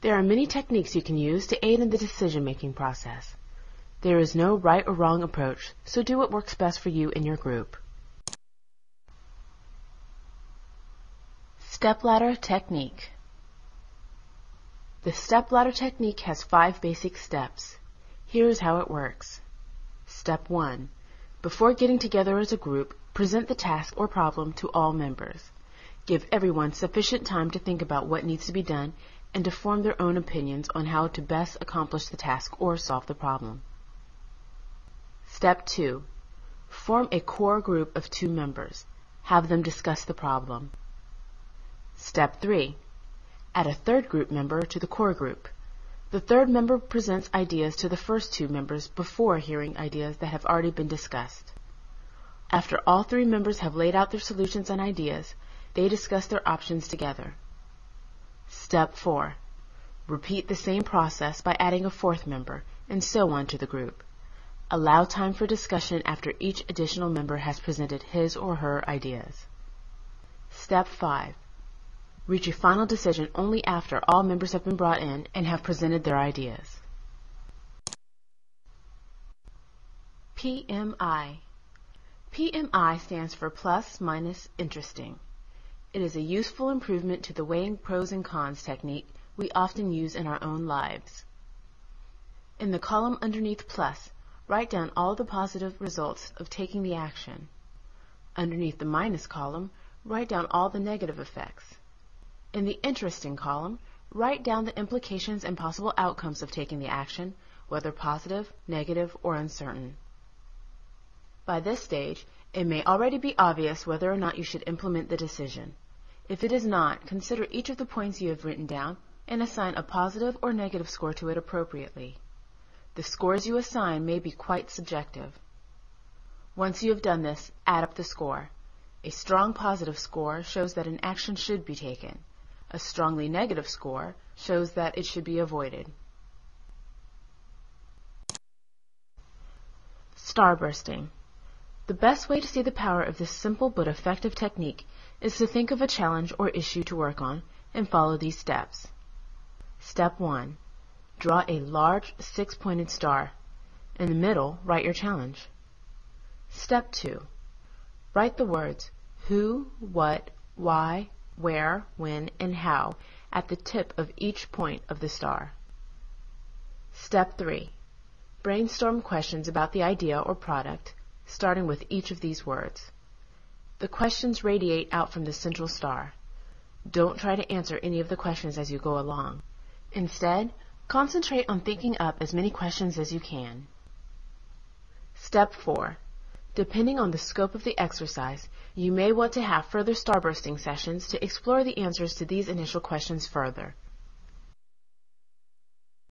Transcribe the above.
There are many techniques you can use to aid in the decision-making process. There is no right or wrong approach, so do what works best for you and your group. Stepladder Technique. The stepladder technique has 5 basic steps. Here is how it works. Step 1. Before getting together as a group, present the task or problem to all members. Give everyone sufficient time to think about what needs to be done and to form their own opinions on how to best accomplish the task or solve the problem. Step 2. Form a core group of 2 members. Have them discuss the problem. Step 3. Add a third group member to the core group. The third member presents ideas to the first 2 members before hearing ideas that have already been discussed. After all 3 members have laid out their solutions and ideas, they discuss their options together. Step 4. Repeat the same process by adding a 4th member, and so on to the group. Allow time for discussion after each additional member has presented his or her ideas. Step 5. Reach a final decision only after all members have been brought in and have presented their ideas. PMI. PMI stands for plus, minus, interesting. It is a useful improvement to the weighing pros and cons technique we often use in our own lives. In the column underneath plus, write down all the positive results of taking the action. Underneath the minus column, write down all the negative effects. In the interesting column, write down the implications and possible outcomes of taking the action, whether positive, negative, or uncertain. By this stage, it may already be obvious whether or not you should implement the decision. If it is not, consider each of the points you have written down and assign a positive or negative score to it appropriately. The scores you assign may be quite subjective. Once you have done this, add up the score. A strong positive score shows that an action should be taken. A strongly negative score shows that it should be avoided. Starbursting. The best way to see the power of this simple but effective technique is to think of a challenge or issue to work on and follow these steps. Step 1. Draw a large 6-pointed star. In the middle, write your challenge. Step 2. Write the words who, what, why, where, when, and how at the tip of each point of the star. Step 3. Brainstorm questions about the idea or product, starting with each of these words. The questions radiate out from the central star. Don't try to answer any of the questions as you go along. Instead, concentrate on thinking up as many questions as you can. Step 4. Depending on the scope of the exercise, you may want to have further starbursting sessions to explore the answers to these initial questions further.